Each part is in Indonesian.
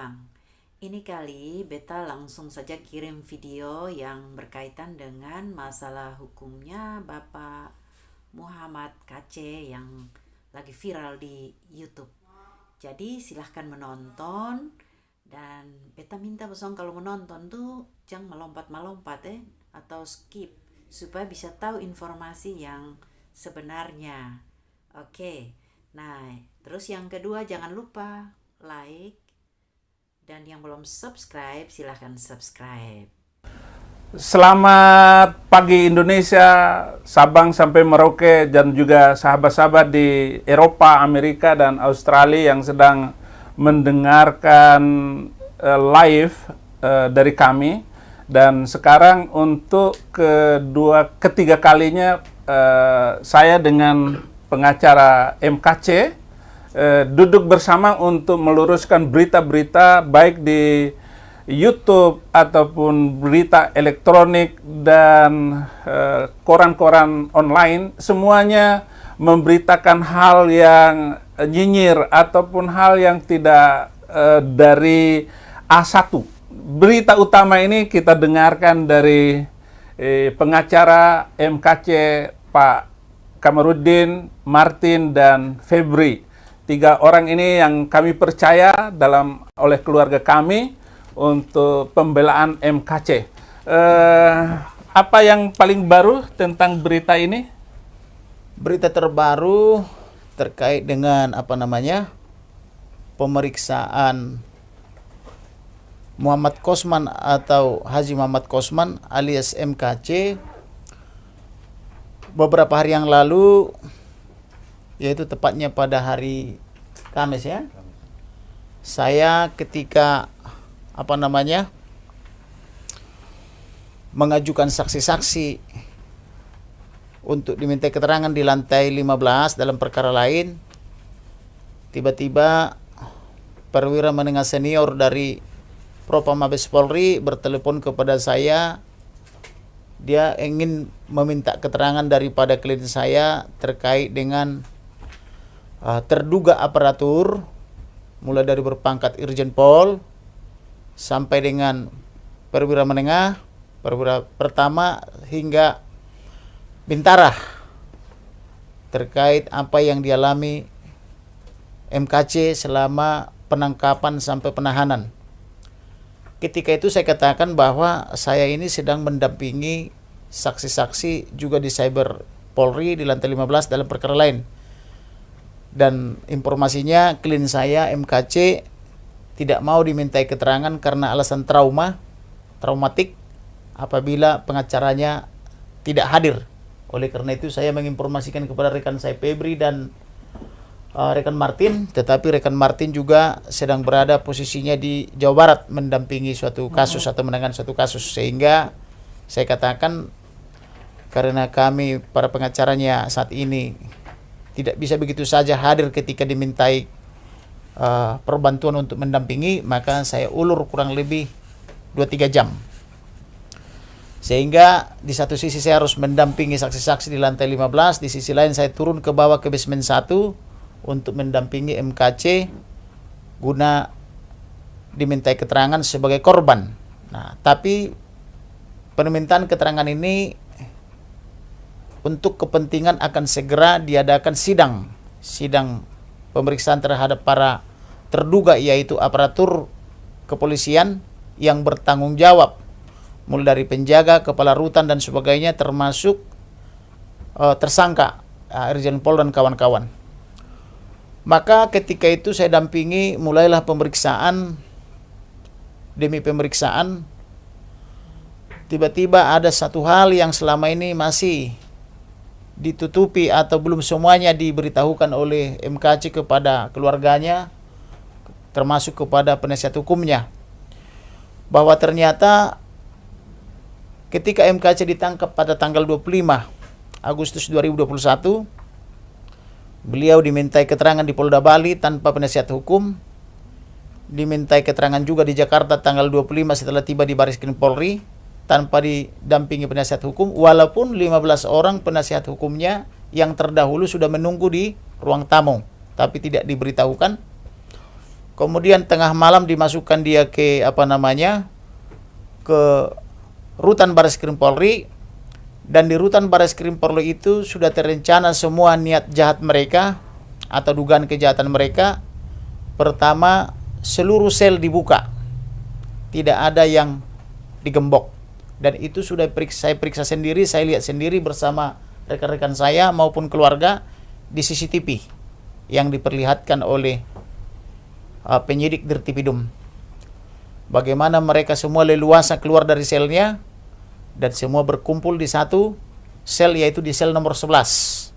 Bang. Ini kali beta langsung saja kirim video yang berkaitan dengan masalah hukumnya Bapak Muhammad KC yang lagi viral di YouTube. Jadi silahkan menonton dan beta minta bosong kalau menonton tuh jangan melompat-melompat atau skip supaya bisa tahu informasi yang sebenarnya. Oke. Nah, terus yang kedua jangan lupa like dan yang belum subscribe silahkan subscribe. Selamat pagi Indonesia, Sabang sampai Merauke dan juga sahabat-sahabat di Eropa, Amerika dan Australia yang sedang mendengarkan live dari kami. Dan sekarang untuk ketiga kalinya saya dengan pengacara MKC duduk bersama untuk meluruskan berita-berita baik di YouTube ataupun berita elektronik dan koran-koran online, semuanya memberitakan hal yang nyinyir ataupun hal yang tidak dari A1. Berita utama ini kita dengarkan dari pengacara MKC Pak Kamarudin, Martin, dan Febri. Tiga orang ini yang kami percaya oleh keluarga kami untuk pembelaan MKC. Apa yang paling baru tentang berita ini? Berita terbaru terkait dengan pemeriksaan Muhammad Kosman atau Haji Muhammad Kosman alias MKC beberapa hari yang lalu, yaitu tepatnya pada hari Kamis ya. Saya ketika mengajukan saksi-saksi untuk diminta keterangan di lantai 15 dalam perkara lain, tiba-tiba perwira menengah senior dari Propam Mabes Polri bertelepon kepada saya. Dia ingin meminta keterangan daripada klien saya terkait dengan terduga aparatur, mulai dari berpangkat Irjen Pol sampai dengan perwira menengah, perwira pertama hingga bintara, terkait apa yang dialami MKC selama penangkapan sampai penahanan. Ketika itu saya katakan bahwa saya ini sedang mendampingi saksi-saksi juga di Cyber Polri di lantai 15 dalam perkara lain. Dan informasinya klien saya MKC tidak mau dimintai keterangan karena alasan traumatik apabila pengacaranya tidak hadir. Oleh karena itu saya menginformasikan kepada rekan saya Febri dan rekan Martin, tetapi rekan Martin juga sedang berada posisinya di Jawa Barat mendampingi suatu kasus atau menangani suatu kasus, sehingga saya katakan karena kami para pengacaranya saat ini tidak bisa begitu saja hadir ketika dimintai perbantuan untuk mendampingi, maka saya ulur kurang lebih 2-3 jam. Sehingga di satu sisi saya harus mendampingi saksi-saksi di lantai 15, di sisi lain saya turun ke bawah ke basement 1 untuk mendampingi MKC guna dimintai keterangan sebagai korban. Nah, tapi permintaan keterangan ini untuk kepentingan akan segera diadakan sidang pemeriksaan terhadap para terduga, yaitu aparatur kepolisian yang bertanggung jawab, mulai dari penjaga, kepala rutan dan sebagainya, termasuk tersangka Irjen Pol dan kawan-kawan. Maka ketika itu saya dampingi, mulailah pemeriksaan. Demi pemeriksaan, tiba-tiba ada satu hal yang selama ini masih ditutupi atau belum semuanya diberitahukan oleh MKC kepada keluarganya, termasuk kepada penasihat hukumnya, bahwa ternyata ketika MKC ditangkap pada tanggal 25 Agustus 2021, beliau dimintai keterangan di Polda Bali tanpa penasihat hukum, dimintai keterangan juga di Jakarta tanggal 25 setelah tiba di Bareskrim Polri tanpa didampingi penasihat hukum, walaupun 15 orang penasihat hukumnya yang terdahulu sudah menunggu di ruang tamu, tapi tidak diberitahukan. Kemudian tengah malam dimasukkan dia ke ke rutan Bareskrim Polri, dan di rutan Bareskrim Polri itu sudah terencana semua niat jahat mereka atau dugaan kejahatan mereka. Pertama, seluruh sel dibuka, tidak ada yang digembok, dan itu sudah saya periksa sendiri, saya lihat sendiri bersama rekan-rekan saya maupun keluarga di CCTV yang diperlihatkan oleh penyidik Dirtipidum. Bagaimana mereka semua leluasa keluar dari selnya dan semua berkumpul di satu sel, yaitu di sel nomor 11.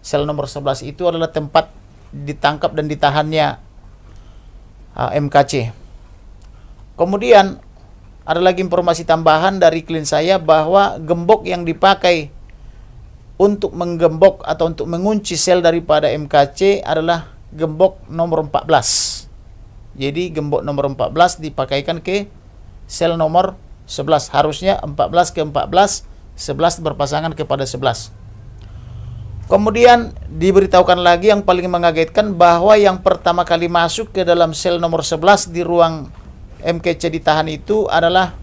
Sel nomor 11 itu adalah tempat ditangkap dan ditahannya MKC. Kemudian ada lagi informasi tambahan dari klien saya bahwa gembok yang dipakai untuk menggembok atau untuk mengunci sel daripada MKC adalah gembok nomor 14. Jadi gembok nomor 14 dipakaikan ke sel nomor 11. Harusnya 14 ke 14, 11 berpasangan kepada 11. Kemudian diberitahukan lagi yang paling mengagetkan bahwa yang pertama kali masuk ke dalam sel nomor 11 di ruang MKC ditahan itu adalah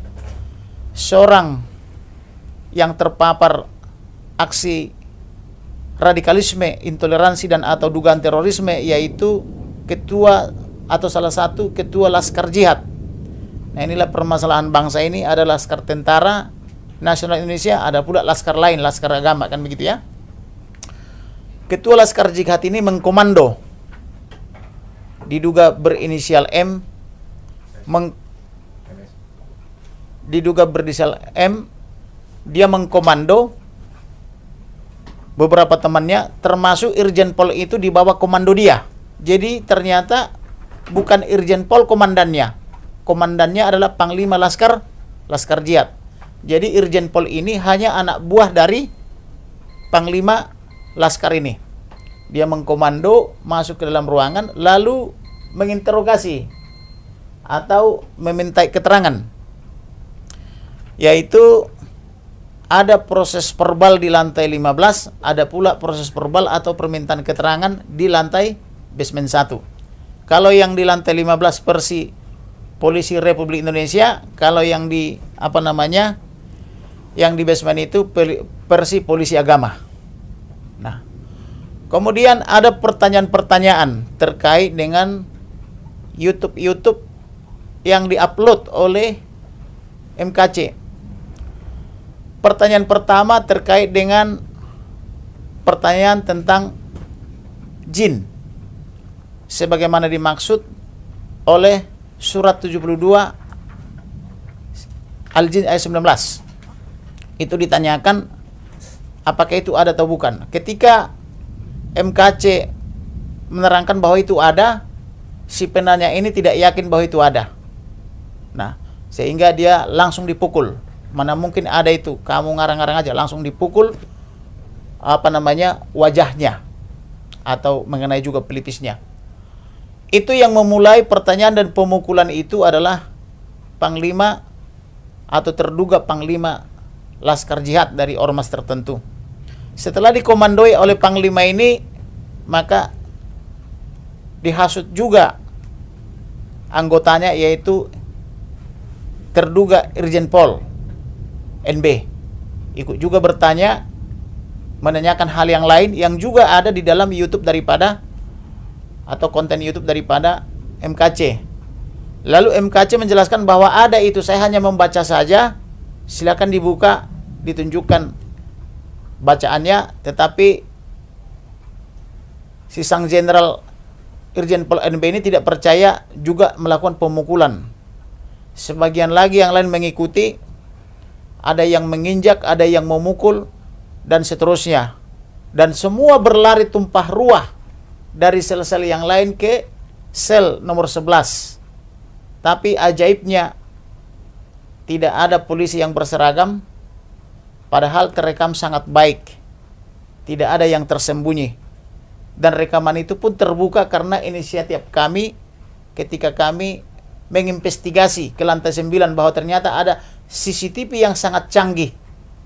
seorang yang terpapar aksi radikalisme, intoleransi dan atau dugaan terorisme, yaitu ketua atau salah satu ketua Laskar Jihad. Nah, inilah permasalahan bangsa ini, ada Laskar Tentara Nasional Indonesia, ada pula laskar lain, laskar agama, kan begitu ya. Ketua Laskar Jihad ini mengkomando, diduga berinisial M, dia mengkomando beberapa temannya, termasuk Irjen Pol itu di bawah komando dia. Jadi ternyata bukan Irjen Pol komandannya. Komandannya adalah Panglima Laskar Jihad. Jadi Irjen Pol ini hanya anak buah dari Panglima Laskar ini. Dia mengkomando, masuk ke dalam ruangan, lalu menginterogasi atau memintai keterangan. Yaitu ada proses verbal di lantai 15, ada pula proses verbal atau permintaan keterangan di lantai basement 1. Kalau yang di lantai 15 versi Polisi Republik Indonesia, kalau yang di yang di basement itu versi Polisi Agama. Nah, kemudian ada pertanyaan-pertanyaan terkait dengan YouTube yang diupload oleh MKC. Pertanyaan pertama terkait dengan pertanyaan tentang jin, sebagaimana dimaksud oleh surat 72 Al-Jin ayat 19. Itu ditanyakan apakah itu ada atau bukan. Ketika MKC menerangkan bahwa itu ada, si penanya ini tidak yakin bahwa itu ada. Nah, sehingga dia langsung dipukul. Mana mungkin ada itu, kamu ngarang-ngarang aja, langsung dipukul wajahnya atau mengenai juga pelipisnya. Itu yang memulai pertanyaan dan pemukulan itu adalah Panglima atau terduga Panglima Laskar Jihad dari ormas tertentu. Setelah dikomandoi oleh Panglima ini, maka dihasut juga anggotanya, yaitu terduga Irjen Pol NB. Ikut juga bertanya, menanyakan hal yang lain yang juga ada di dalam YouTube daripada atau konten YouTube daripada MKC. Lalu MKC menjelaskan bahwa ada itu, saya hanya membaca saja, silakan dibuka, ditunjukkan bacaannya, tetapi si sang jenderal Irjen Pol NB ini tidak percaya, juga melakukan pemukulan. Sebagian lagi yang lain mengikuti, ada yang menginjak, ada yang memukul, dan seterusnya. Dan semua berlari tumpah ruah dari sel-sel yang lain ke sel nomor 11. Tapi ajaibnya tidak ada polisi yang berseragam, padahal terekam sangat baik. Tidak ada yang tersembunyi. Dan rekaman itu pun terbuka karena inisiatif kami ketika kami menginvestigasi ke lantai 9 bahwa ternyata ada CCTV yang sangat canggih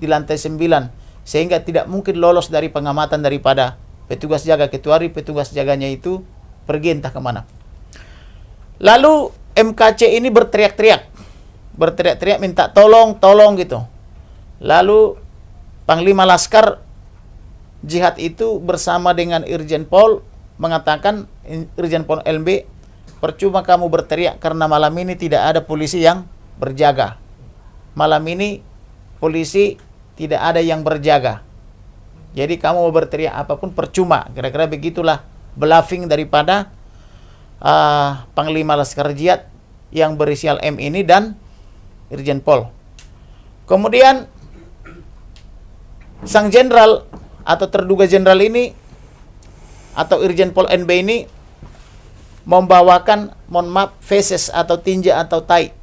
di lantai 9 sehingga tidak mungkin lolos dari pengamatan daripada petugas jaga, kecuali petugas jaganya itu pergi entah kemana. Lalu MKC ini berteriak-teriak minta tolong gitu. Lalu Panglima Laskar Jihad itu bersama dengan Irjen Pol mengatakan, Irjen Pol LB, percuma kamu berteriak karena malam ini tidak ada polisi yang berjaga. Malam ini polisi tidak ada yang berjaga. Jadi kamu mau berteriak apapun percuma. Kira-kira begitulah bluffing daripada Panglima Laskar Jihad yang berinisial M ini dan Irjen Pol. Kemudian sang jenderal atau terduga jenderal ini atau Irjen Pol NB ini membawakan, mohon maaf, feses atau tinja atau tai.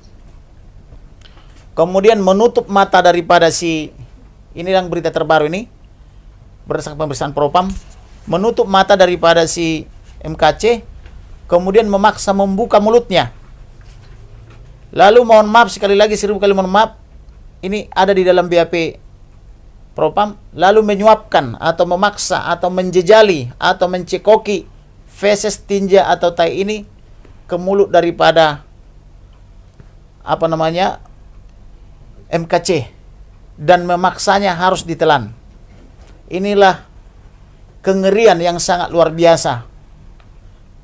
Kemudian menutup mata daripada si, ini yang berita terbaru ini, berdasarkan pemeriksaan Propam, menutup mata daripada si MKC, kemudian memaksa membuka mulutnya. Lalu mohon maaf, sekali lagi 1000 kali mohon maaf, ini ada di dalam BAP Propam, lalu menyuapkan atau memaksa atau menjejali atau mencekoki feses, tinja atau tai ini ke mulut daripada MKC dan memaksanya harus ditelan. Inilah kengerian yang sangat luar biasa.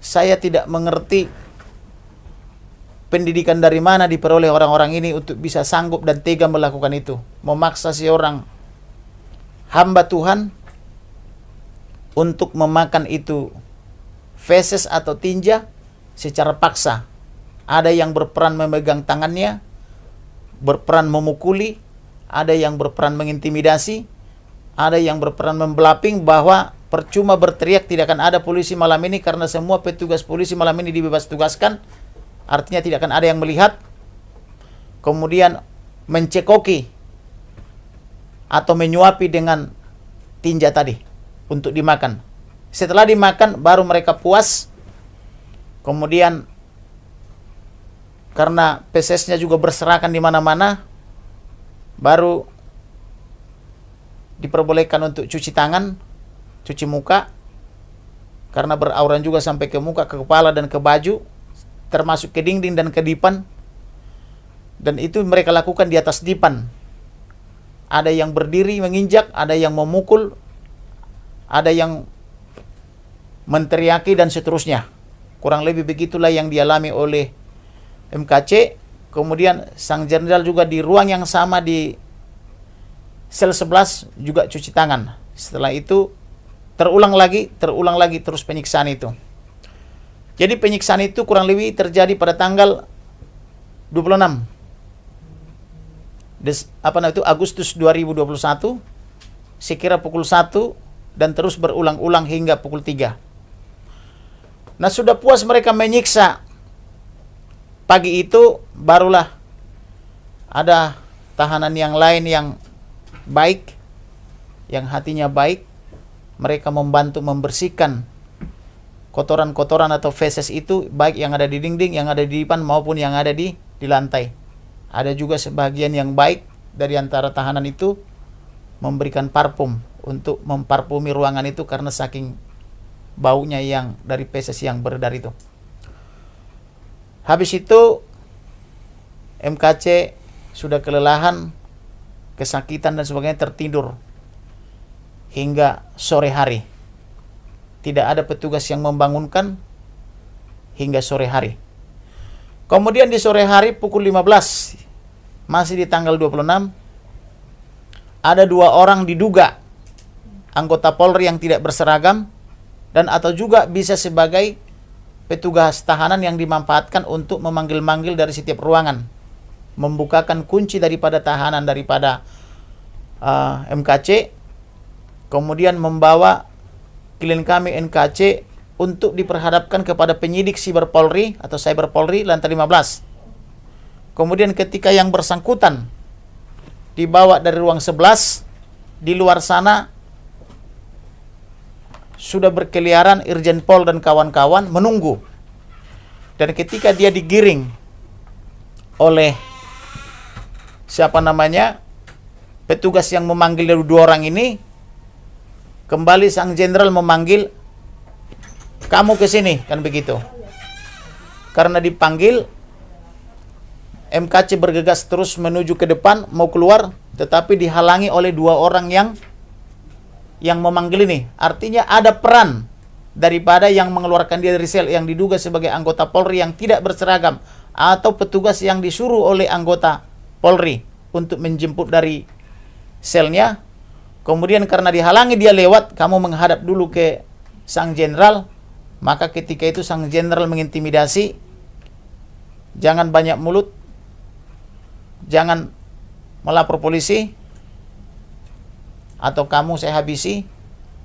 Saya tidak mengerti pendidikan dari mana diperoleh orang-orang ini untuk bisa sanggup dan tega melakukan itu, memaksa seorang hamba Tuhan untuk memakan itu feses atau tinja secara paksa. Ada yang berperan memegang tangannya, berperan memukuli, ada yang berperan mengintimidasi, ada yang berperan membelaping bahwa percuma berteriak, tidak akan ada polisi malam ini karena semua petugas polisi malam ini dibebas tugaskan, artinya tidak akan ada yang melihat. Kemudian mencekoki atau menyuapi dengan tinja tadi untuk dimakan. Setelah dimakan baru mereka puas. Kemudian karena fesesnya juga berserakan di mana-mana, baru diperbolehkan untuk cuci tangan, cuci muka, karena berauran juga sampai ke muka, ke kepala dan ke baju, termasuk ke dinding dan ke dipan. Dan itu mereka lakukan di atas dipan. Ada yang berdiri menginjak, ada yang memukul, ada yang menteriaki dan seterusnya. Kurang lebih begitulah yang dialami oleh MKC. Kemudian sang jenderal juga di ruang yang sama di sel 11 juga cuci tangan. Setelah itu terulang lagi terus penyiksaan itu. Jadi penyiksaan itu kurang lebih terjadi pada tanggal 26 Agustus 2021, sekira pukul 1 dan terus berulang-ulang hingga pukul 3. Nah, sudah puas mereka menyiksa. Pagi itu barulah ada tahanan yang lain yang baik, yang hatinya baik. Mereka membantu membersihkan kotoran-kotoran atau feses itu, baik yang ada di dinding, yang ada di dipan maupun yang ada di lantai. Ada juga sebagian yang baik dari antara tahanan itu memberikan parfum untuk memparfumi ruangan itu karena saking baunya yang dari feses yang beredar itu. Habis itu MKC sudah kelelahan, kesakitan dan sebagainya, tertidur hingga sore hari. Tidak ada petugas yang membangunkan hingga sore hari. Kemudian di sore hari pukul 15, masih di tanggal 26, ada 2 orang diduga anggota Polri yang tidak berseragam dan atau juga bisa sebagai petugas tahanan yang dimanfaatkan untuk memanggil-manggil dari setiap ruangan, membukakan kunci daripada tahanan daripada MKC, kemudian membawa klien kami NKC untuk diperhadapkan kepada penyidik Siber Polri atau Cyber Polri lantai 15. Kemudian ketika yang bersangkutan dibawa dari ruang 11, di luar sana sudah berkeliaran Irjen Pol dan kawan-kawan menunggu. Dan ketika dia digiring oleh petugas yang memanggil 2 orang ini, kembali sang jenderal memanggil, kamu ke sini, kan begitu. karena dipanggil, MKC bergegas terus menuju ke depan, mau keluar, tetapi dihalangi oleh 2 orang yang memanggil ini. Artinya ada peran daripada yang mengeluarkan dia dari sel, yang diduga sebagai anggota Polri yang tidak berseragam, atau petugas yang disuruh oleh anggota Polri untuk menjemput dari selnya. Kemudian karena dihalangi dia lewat, kamu menghadap dulu ke sang jenderal. Maka ketika itu sang jenderal mengintimidasi, jangan banyak mulut, jangan melapor polisi, atau kamu saya habisi,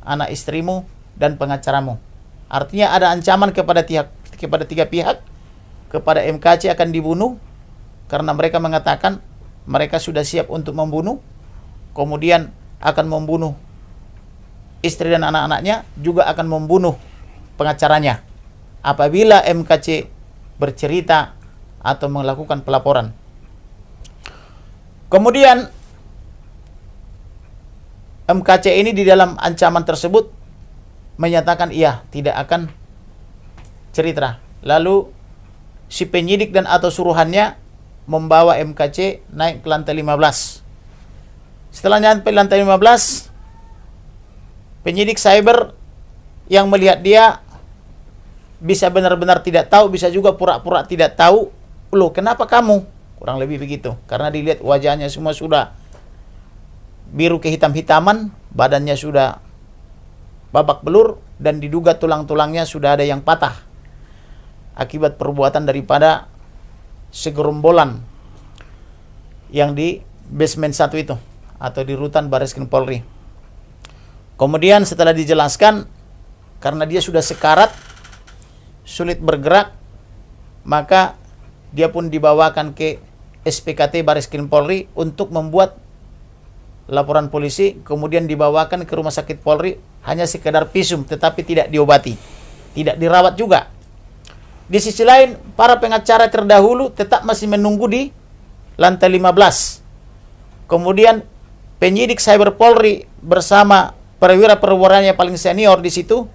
anak istrimu dan pengacaramu. Artinya ada ancaman kepada 3 pihak. Kepada MKC akan dibunuh karena mereka mengatakan mereka sudah siap untuk membunuh. Kemudian akan membunuh istri dan anak-anaknya, juga akan membunuh pengacaranya apabila MKC bercerita atau melakukan pelaporan. Kemudian MKC ini di dalam ancaman tersebut menyatakan ia tidak akan cerita. Lalu si penyidik dan atau suruhannya membawa MKC naik ke lantai 15. Setelah nyampe lantai 15, penyidik cyber yang melihat dia bisa benar-benar tidak tahu, bisa juga pura-pura tidak tahu. Loh, kenapa kamu? Kurang lebih begitu. Karena dilihat wajahnya semua sudah biru kehitam-hitaman, badannya sudah babak belur, dan diduga tulang-tulangnya sudah ada yang patah akibat perbuatan daripada segerombolan yang di basement 1 itu, atau di rutan Bareskrim Polri. Kemudian setelah dijelaskan, karena dia sudah sekarat, sulit bergerak, maka dia pun dibawakan ke SPKT Bareskrim Polri untuk membuat laporan polisi, kemudian dibawakan ke rumah sakit Polri, hanya sekedar visum, tetapi tidak diobati, tidak dirawat juga. Di sisi lain, para pengacara terdahulu tetap masih menunggu di lantai 15. Kemudian penyidik cyber Polri bersama perwira-perwiranya paling senior di situ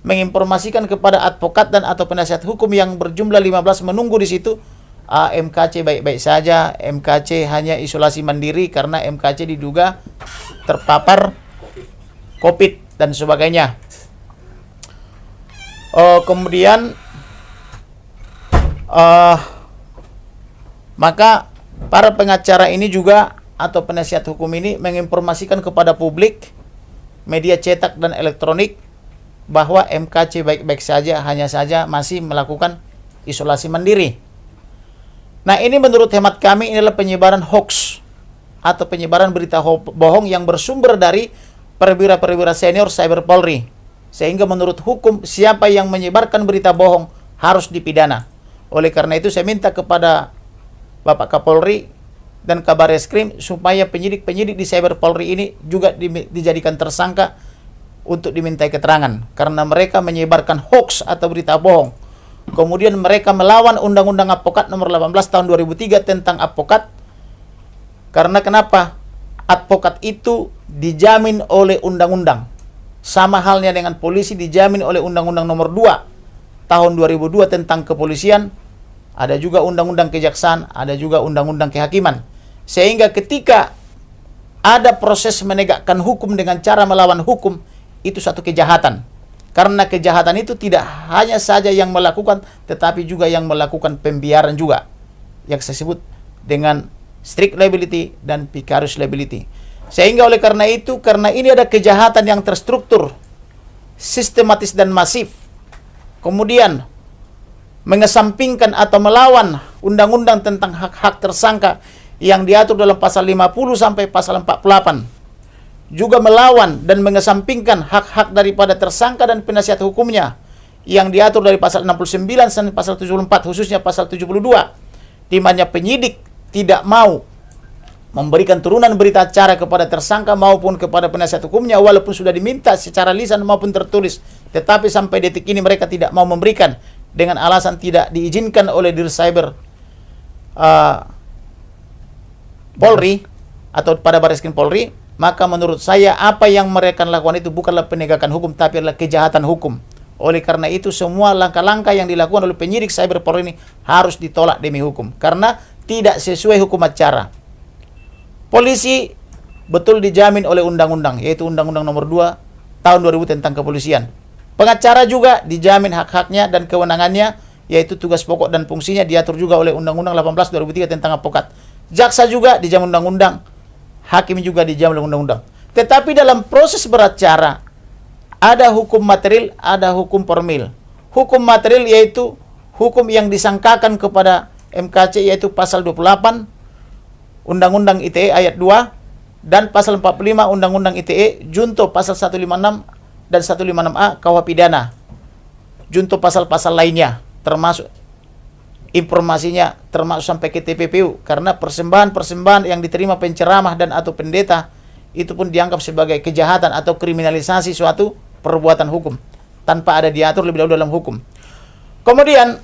menginformasikan kepada advokat dan atau penasihat hukum yang berjumlah 15 menunggu di situ. MKC baik-baik saja, MKC hanya isolasi mandiri karena MKC diduga terpapar COVID dan sebagainya. Kemudian maka para pengacara ini juga atau penasihat hukum ini menginformasikan kepada publik, media cetak dan elektronik, bahwa MKC baik-baik saja, hanya saja masih melakukan isolasi mandiri. Nah, ini menurut hemat kami ini adalah penyebaran hoax atau penyebaran berita bohong yang bersumber dari perwira-perwira senior cyber Polri. Sehingga menurut hukum, siapa yang menyebarkan berita bohong harus dipidana. Oleh karena itu saya minta kepada Bapak Kapolri dan Kabar Eskrim supaya penyidik-penyidik di cyber Polri ini juga dijadikan tersangka untuk dimintai keterangan, karena mereka menyebarkan hoax atau berita bohong. Kemudian mereka melawan Undang-Undang Advokat nomor 18 tahun 2003 tentang advokat. Karena kenapa? Advokat itu dijamin oleh undang-undang. Sama halnya dengan polisi dijamin oleh Undang-Undang nomor 2 tahun 2002 tentang kepolisian. Ada juga Undang-Undang Kejaksaan, ada juga Undang-Undang Kehakiman. Sehingga ketika ada proses menegakkan hukum dengan cara melawan hukum, itu satu kejahatan. Karena kejahatan itu tidak hanya saja yang melakukan, tetapi juga yang melakukan pembiaran juga, yang saya sebut dengan strict liability dan vicarious liability. Sehingga oleh karena itu, karena ini ada kejahatan yang terstruktur, sistematis dan masif, kemudian mengesampingkan atau melawan undang-undang tentang hak-hak tersangka yang diatur dalam pasal 50 sampai pasal 48, juga melawan dan mengesampingkan hak-hak daripada tersangka dan penasihat hukumnya yang diatur dari pasal 69 sampai pasal 74, khususnya pasal 72, di mana penyidik tidak mau memberikan turunan berita acara kepada tersangka maupun kepada penasihat hukumnya walaupun sudah diminta secara lisan maupun tertulis, tetapi sampai detik ini mereka tidak mau memberikan dengan alasan tidak diizinkan oleh Dir Cyber Polri atau pada Bareskrim Polri. Maka menurut saya apa yang mereka lakukan itu bukanlah penegakan hukum, tapi adalah kejahatan hukum. Oleh karena itu semua langkah-langkah yang dilakukan oleh penyidik Cyber Polri ini harus ditolak demi hukum karena tidak sesuai hukum acara. Polisi betul dijamin oleh undang-undang, yaitu Undang-Undang Nomor 2 Tahun 2000 tentang kepolisian. Pengacara juga dijamin hak-haknya dan kewenangannya, yaitu tugas pokok dan fungsinya diatur juga oleh Undang-Undang 18 2003 tentang advokat. Jaksa juga dijamin undang-undang, hakim juga dijamin oleh undang-undang. Tetapi dalam proses beracara ada hukum material, ada hukum formil. Hukum material yaitu hukum yang disangkakan kepada MKC, yaitu pasal 28 Undang-Undang ITE ayat 2 dan pasal 45 Undang-Undang ITE junto pasal 156 dan 156A KUH pidana. Junto pasal-pasal lainnya termasuk informasinya termasuk sampai ke TPPU, karena persembahan-persembahan yang diterima penceramah dan atau pendeta itu pun dianggap sebagai kejahatan atau kriminalisasi suatu perbuatan hukum tanpa ada diatur lebih dahulu dalam hukum. Kemudian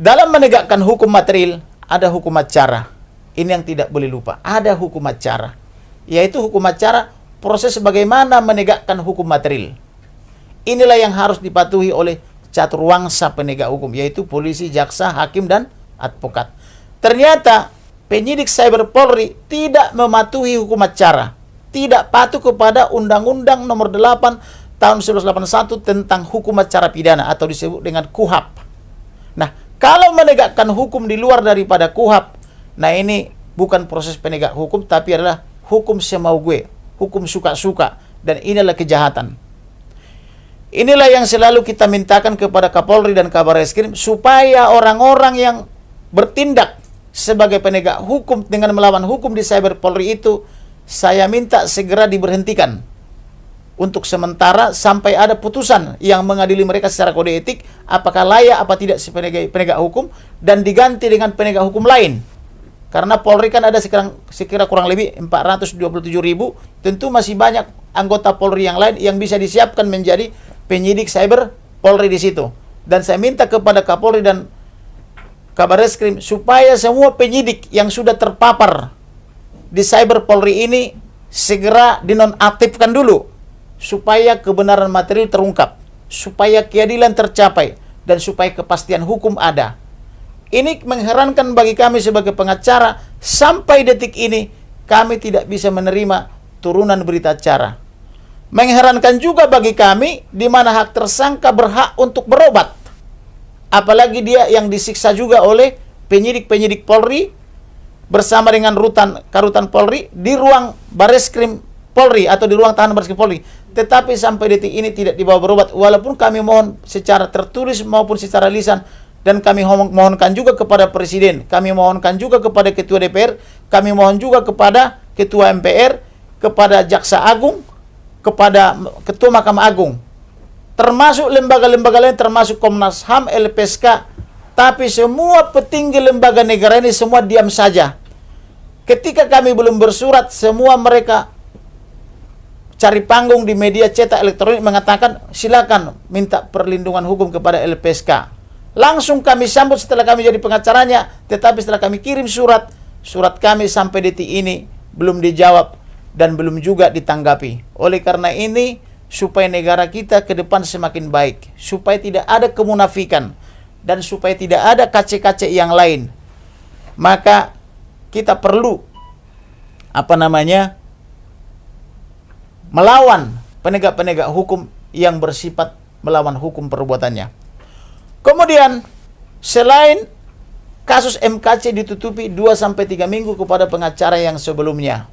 dalam menegakkan hukum material ada hukum acara. Ini yang tidak boleh lupa. Ada hukum acara, yaitu hukum acara proses bagaimana menegakkan hukum material. Inilah yang harus dipatuhi oleh caturwangsa penegak hukum, yaitu polisi, jaksa, hakim, dan advokat. Ternyata penyidik Cyber Polri tidak mematuhi hukum acara, tidak patuh kepada Undang-Undang Nomor 8 Tahun 1981 tentang hukum acara pidana atau disebut dengan KUHAP. Nah, kalau menegakkan hukum di luar daripada KUHAP, nah ini bukan proses penegak hukum, tapi adalah hukum semau gue, hukum suka-suka, dan inilah kejahatan. Inilah yang selalu kita mintakan kepada Kapolri dan Kabarreskrim, supaya orang-orang yang bertindak sebagai penegak hukum dengan melawan hukum di Cyber Polri itu, saya minta segera diberhentikan untuk sementara sampai ada putusan yang mengadili mereka secara kode etik, apakah layak apa tidak si penegak hukum, dan diganti dengan penegak hukum lain. Karena Polri kan ada sekira kurang lebih 427.000, tentu masih banyak anggota Polri yang lain yang bisa disiapkan menjadi penyidik Cyber Polri di situ. Dan saya minta kepada Kapolri dan Kabarreskrim supaya semua penyidik yang sudah terpapar di Cyber Polri ini segera dinonaktifkan dulu, supaya kebenaran material terungkap, supaya keadilan tercapai, dan supaya kepastian hukum ada. Ini mengherankan bagi kami sebagai pengacara, sampai detik ini kami tidak bisa menerima turunan berita acara. Mengherankan juga bagi kami, di mana hak tersangka berhak untuk berobat. Apalagi dia yang disiksa juga oleh penyidik-penyidik Polri bersama dengan Karutan Polri di ruang Barreskrim Polri atau di ruang tahanan Barreskrim Polri. Tetapi sampai detik ini tidak dibawa berobat, walaupun kami mohon secara tertulis maupun secara lisan, dan kami mohonkan juga kepada Presiden, kami mohonkan juga kepada Ketua DPR, kami mohon juga kepada Ketua MPR, kepada Jaksa Agung, kepada Ketua Mahkamah Agung, termasuk lembaga-lembaga lain, termasuk Komnas HAM, LPSK, tapi semua petinggi lembaga negara ini semua diam saja. Ketika kami belum bersurat, semua mereka cari panggung di media cetak elektronik mengatakan silakan minta perlindungan hukum kepada LPSK. Langsung kami sambut setelah kami jadi pengacaranya, tetapi setelah kami kirim surat kami sampai detik ini belum dijawab dan belum juga ditanggapi. Oleh karena ini, supaya negara kita ke depan semakin baik, supaya tidak ada kemunafikan, dan supaya tidak ada kace-kace yang lain, maka kita perlu melawan penegak-penegak hukum yang bersifat melawan hukum perbuatannya. Kemudian selain kasus MKC ditutupi 2-3 minggu kepada pengacara yang sebelumnya,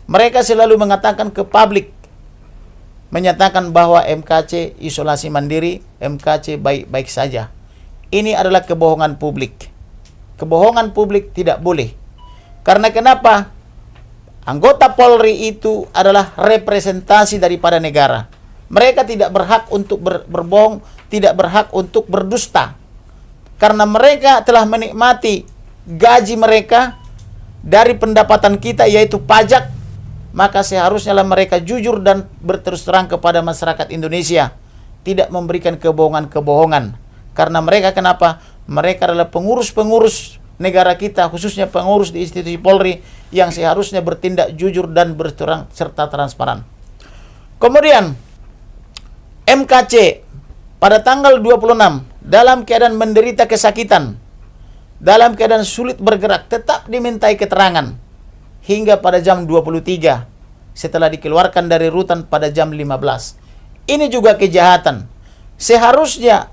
mereka selalu mengatakan ke publik, menyatakan bahwa MKC isolasi mandiri, MKC baik-baik saja. Ini adalah kebohongan publik. Kebohongan publik tidak boleh. Karena kenapa? Anggota Polri itu adalah representasi daripada negara. Mereka tidak berhak untuk berbohong, tidak berhak untuk berdusta. Karena mereka telah menikmati gaji mereka dari pendapatan kita, yaitu pajak, maka seharusnya mereka jujur dan berterus terang kepada masyarakat Indonesia, tidak memberikan kebohongan-kebohongan. Karena mereka kenapa? Mereka adalah pengurus-pengurus negara kita, khususnya pengurus di institusi Polri, yang seharusnya bertindak jujur dan berterang serta transparan. Kemudian MKC pada tanggal 26 dalam keadaan menderita kesakitan, dalam keadaan sulit bergerak, tetap dimintai keterangan hingga pada jam 23 setelah dikeluarkan dari rutan pada jam 15. Ini juga kejahatan. Seharusnya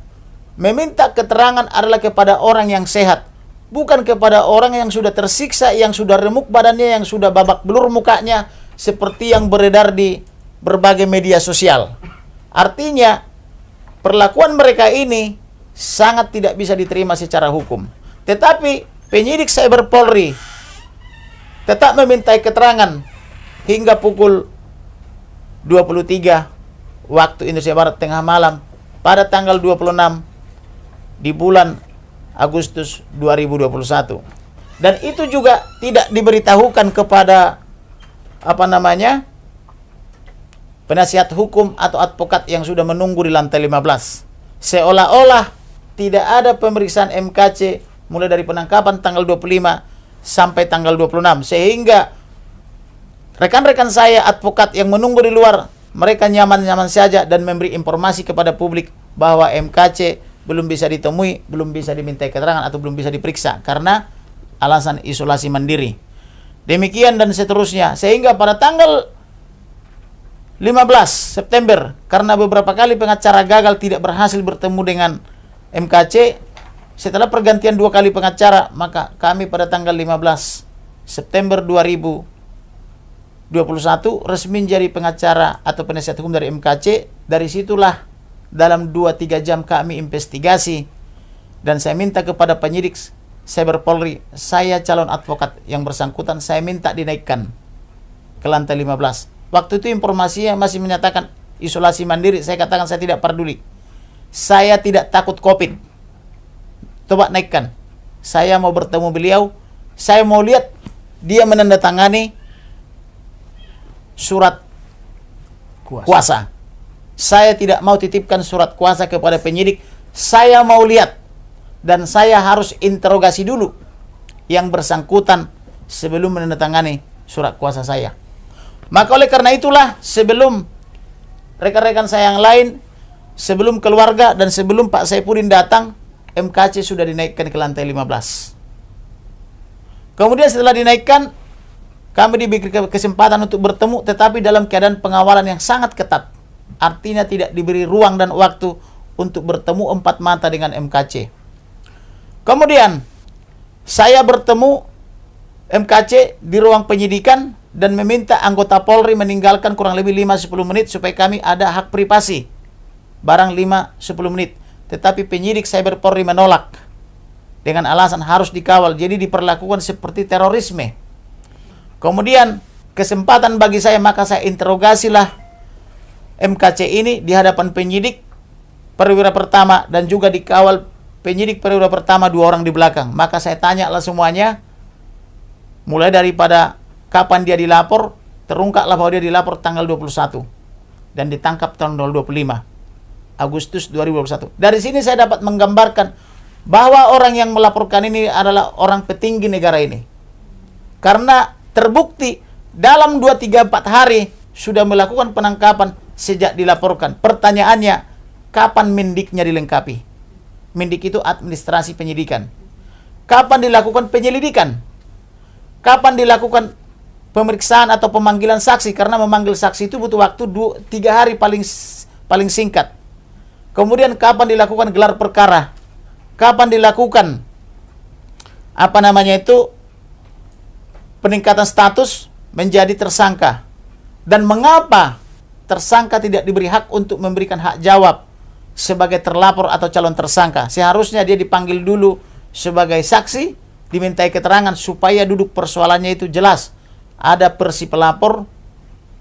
meminta keterangan adalah kepada orang yang sehat, bukan kepada orang yang sudah tersiksa, yang sudah remuk badannya, yang sudah babak belur mukanya, seperti yang beredar di berbagai media sosial. Artinya, perlakuan mereka ini sangat tidak bisa diterima secara hukum. Tetapi penyidik Cyber Polri tetap memintai keterangan hingga pukul 23 waktu Indonesia Barat tengah malam pada tanggal 26 di bulan Agustus 2021. Dan itu juga tidak diberitahukan kepada penasihat hukum atau advokat yang sudah menunggu di lantai 15. Seolah-olah tidak ada pemeriksaan MKC mulai dari penangkapan tanggal 25 sampai tanggal 26. Sehingga rekan-rekan saya advokat yang menunggu di luar, mereka nyaman-nyaman saja dan memberi informasi kepada publik bahwa MKC belum bisa ditemui, belum bisa dimintai keterangan atau belum bisa diperiksa karena alasan isolasi mandiri. Demikian dan seterusnya. Sehingga pada tanggal 15 September, karena beberapa kali pengacara gagal tidak berhasil bertemu dengan MKC, setelah pergantian 2 kali pengacara, maka kami pada tanggal 15 September 2021 resmi menjadi pengacara atau penasihat hukum dari MKC. Dari situlah dalam 2-3 jam kami investigasi dan saya minta kepada penyidik Cyber Polri, saya calon advokat yang bersangkutan, saya minta dinaikkan ke lantai 15. Waktu itu informasinya masih menyatakan isolasi mandiri. Saya katakan saya tidak peduli. Saya tidak takut COVID. Coba naikkan. Saya mau bertemu beliau. Saya mau lihat dia menandatangani surat kuasa. Saya tidak mau titipkan surat kuasa kepada penyidik. Saya mau lihat. Dan saya harus interogasi dulu yang bersangkutan sebelum menandatangani surat kuasa saya. Maka oleh karena itulah, sebelum rekan-rekan saya yang lain, sebelum keluarga dan sebelum Pak Saipudin datang, MKC sudah dinaikkan ke lantai 15. Kemudian setelah dinaikkan, kami diberi kesempatan untuk bertemu, tetapi dalam keadaan pengawalan yang sangat ketat. Artinya tidak diberi ruang dan waktu untuk bertemu 4 mata dengan MKC. Kemudian saya bertemu MKC di ruang penyidikan dan meminta anggota Polri meninggalkan kurang lebih 5-10 menit supaya kami ada hak privasi. Barang 5-10 menit. Tetapi penyidik Cyber Polri menolak dengan alasan harus dikawal. Jadi diperlakukan seperti terorisme. Kemudian kesempatan bagi saya, maka saya interogasilah MKC ini di hadapan penyidik perwira pertama dan juga dikawal penyidik perwira pertama 2 orang di belakang. Maka saya tanyalah semuanya, mulai daripada kapan dia dilapor, terungkaplah bahwa dia dilapor tanggal 21 dan ditangkap tanggal 25 Agustus 2021. Dari sini saya dapat menggambarkan bahwa orang yang melaporkan ini adalah orang petinggi negara ini. Karena terbukti dalam 2-3-4 hari sudah melakukan penangkapan sejak dilaporkan. Pertanyaannya, kapan mendiknya dilengkapi? Mendik itu administrasi penyidikan. Kapan dilakukan penyelidikan? Kapan dilakukan pemeriksaan atau pemanggilan saksi? Karena memanggil saksi itu butuh waktu 2-3 hari paling singkat. Kemudian kapan dilakukan gelar perkara? Kapan dilakukan peningkatan status menjadi tersangka? Dan mengapa tersangka tidak diberi hak untuk memberikan hak jawab sebagai terlapor atau calon tersangka? Seharusnya dia dipanggil dulu sebagai saksi, dimintai keterangan supaya duduk persoalannya itu jelas. Ada versi pelapor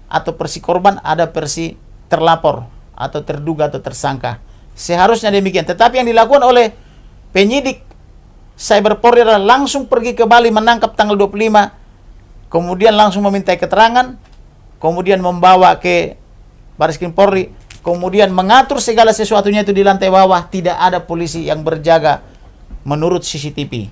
atau versi korban, ada versi terlapor atau terduga atau tersangka. Seharusnya demikian. Tetapi yang dilakukan oleh penyidik Cyber Polri adalah langsung pergi ke Bali menangkap tanggal 25, kemudian langsung memintai keterangan, kemudian membawa ke Bareskrim Polri, kemudian mengatur segala sesuatunya itu di lantai bawah. Tidak ada polisi yang berjaga menurut CCTV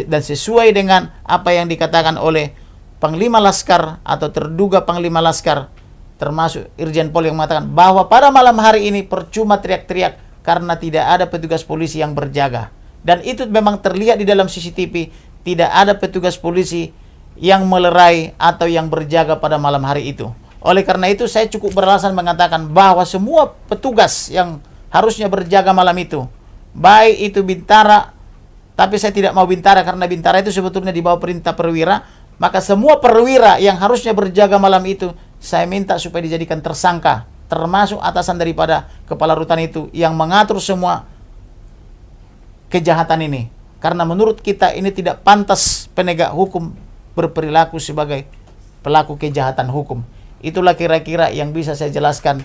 dan sesuai dengan apa yang dikatakan oleh Panglima Laskar atau terduga Panglima Laskar termasuk Irjen Pol yang mengatakan bahwa pada malam hari ini percuma teriak-teriak karena tidak ada petugas polisi yang berjaga. Dan itu memang terlihat di dalam CCTV, tidak ada petugas polisi yang melerai atau yang berjaga pada malam hari itu. Oleh karena itu saya cukup beralasan mengatakan bahwa semua petugas yang harusnya berjaga malam itu, baik itu Bintara, tapi saya tidak mau Bintara karena Bintara itu sebetulnya di bawah perintah perwira, maka semua perwira yang harusnya berjaga malam itu saya minta supaya dijadikan tersangka, termasuk atasan daripada kepala rutan itu yang mengatur semua kejahatan ini. Karena menurut kita ini tidak pantas penegak hukum berperilaku sebagai pelaku kejahatan hukum. Itulah kira-kira yang bisa saya jelaskan.